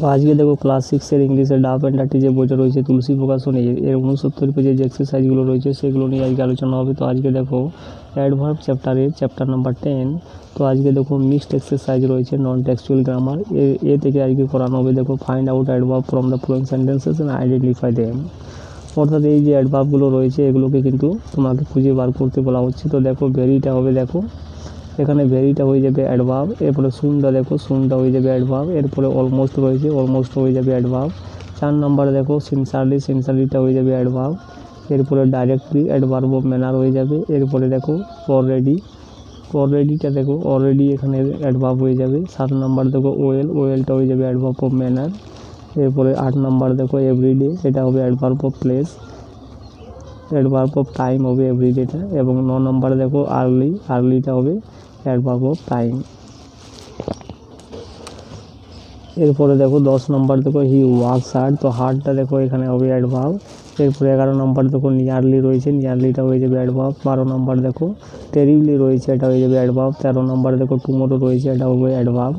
তো আজকে দেখো ক্লাস 6-এর ইংলিশের ডাব অ্যান্ড ডার্টি যে বইটা রয়েছে তুলসী প্রকাশনী এর 69 পেজের যে এক্সারসাইজগুলো রয়েছে সেগুলো নিয়ে আজকে আলোচনা হবে। তো আজকে দেখো অ্যাডভার্ব চ্যাপ্টার নাম্বার 10। তো আজকে দেখো মিক্সড এক্সারসাইজ রয়েছে নন টেক্সচুয়াল গ্রামার এ থেকে আজকে করানো হবে। দেখো find out adverb from the following sentences and identify them. অর্থাৎ এই যে অ্যাডভার্বগুলো রয়েছে এগুলোকে কিন্তু তোমাকে খুঁজে বার করতে বলা হচ্ছে। তো দেখো ভেরিটা হবে, দেখো এখানে ভেরিটা হয়ে যাবে অ্যাডভার্ব, এরপরে সুনটা দেখো সুনটা হয়ে যাবে অ্যাডভার্ব, এরপরে অলমোস্ট রয়েছে অলমোস্ট হয়ে যাবে অ্যাডভার্ব। 4 নম্বরে দেখো সিনসারলিটা হয়ে যাবে অ্যাডভার্ব, এরপরে ডাইরেক্টলি অ্যাডভার্ব অফ ম্যানার হয়ে যাবে। এরপরে দেখো অলরেডিটা দেখো অলরেডি এখানে অ্যাডভার্ব হয়ে যাবে। 7 নম্বর দেখো ওয়েলটা হয়ে যাবে অ্যাডভার্ব অফ ম্যানার। এরপরে 8 নম্বর দেখো এভরিডে, এটা হবে adverb of place. Adverb of time হবে এভরিডেটা। এবং 9 নম্বরে দেখো আর্লিটা হবে অ্যাডভার্ব অফ টাইম। এরপরে দেখো 10 নম্বর দেখো হি ওয়ার্কস হার্ড, তো হার্ডটা দেখো এখানে হবে অ্যাডভার্ব। এরপরে 11 নম্বর দেখো নিয়ারলি রয়েছে, নিয়ারলিটা হয়ে যাবে অ্যাডভার্ব। 12 নম্বর দেখো টেরিবলি রয়েছে, এটা হয়ে যাবে অ্যাডভার্ব। 13 নম্বর দেখো টুমোরো রয়েছে, এটা হবে অ্যাডভার্ব।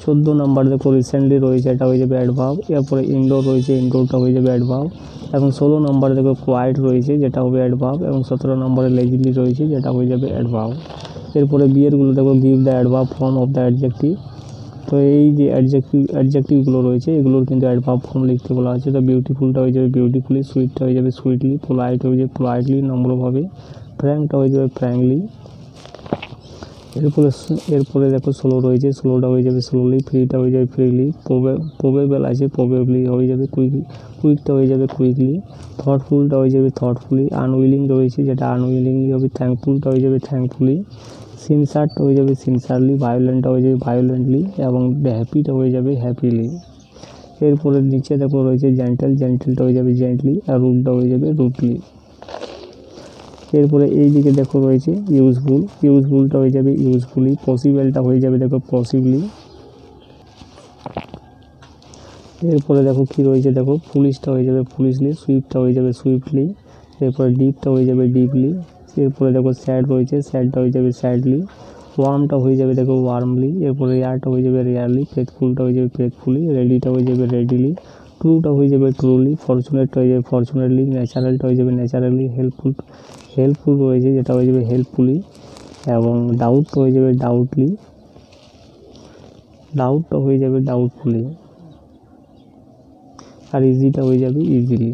14 নম্বর দেখো রিসেন্টলি রয়েছে, এটা হয়ে যাবে অ্যাডভার্ব। এরপরে ইনডোর রয়েছে, ইনডোরটা হয়ে যাবে অ্যাডভার্ব। এবং 16 নম্বর দেখো কোয়াইট রয়েছে, যেটা হবে অ্যাডভার্ব। এবং 17 নম্বরে লেজিলি রয়েছে, যেটা হয়ে যাবে অ্যাডভার্ব। এরপরে বিয়েরগুলো দেখো give the adverb form of the adjective. তো এই যে অ্যাডজেক্টিভগুলো রয়েছে এগুলোর কিন্তু অ্যাডভার্ব ফর্ম লিখতে বলা আছে। তো বিউটিফুলটা হয়ে যাবে বিউটিফুলি, সুইটটা হয়ে যাবে সুইটলি, পোলাইট হয়ে যাবে পোলাইটলি নম্রভাবে, ফ্র্যাঙ্কটা হয়ে যাবে ফ্র্যাঙ্কলি। এরপরে দেখো স্লো রয়েছে, স্লোটা হয়ে যাবে স্লোলি, ফ্রিটা হয়ে যাবে ফ্রিলি, প্রবেবল আছে প্রবেবলি হয়ে যাবে কুইকটা হয়ে যাবে কুইকলি, থটফুলটা হয়ে যাবে থটফুলি, আনউইলিং রয়েছে যেটা আনউইলিংলি হবে, থ্যাঙ্কফুলটা হয়ে যাবে থ্যাঙ্কফুলি, সিনসারটা হয়ে যাবে সিনসারলি, ভায়োলেন্টটা হয়ে যাবে ভায়োলেন্টলি, এবং হ্যাপিটা হয়ে যাবে হ্যাপিলি। এরপরে নিচে দেখো রয়েছে জেন্টেলটা হয়ে যাবে জেন্টলি, আর রুডটা হয়ে যাবে রুডলি। এরপরে এই দিকে দেখো রয়েছে ইউজফুলটা হয়ে যাবে ইউজফুলি, পসিবলটা হয়ে যাবে দেখো পসিবলি। এরপরে দেখো কি রয়েছে, দেখো ফুলিশটা হয়ে যাবে ফুলিশলি, সুইফটটা হয়ে যাবে সুইফটলি, এরপরে ডিপটা হয়ে যাবে ডিপলি। এরপরে দেখো স্যাড রয়েছে, স্যাডটা হয়ে যাবে স্যাডলি, ওয়ার্মটা হয়ে যাবে দেখো ওয়ার্মলি, এরপরে রেয়ারটা হয়ে যাবে রেয়ারলি, ফেথফুলটা হয়ে যাবে ফেথফুলি, রেডিটা হয়ে যাবে রেডিলি, ট্রুটা হয়ে যাবে ট্রুলি, ফরচুনেটটা হয়ে যাবে ফরচুনেটলি, ন্যাচারালটা হয়ে যাবে ন্যাচারালি, হেল্পফুল রয়েছে যেটা হয়ে যাবে হেল্পফুলি, এবং ডাউটটা হয়ে যাবে ডাউটটা হয়ে যাবে ডাউটফুলি, আর ইজিটা হয়ে যাবে ইজিলি।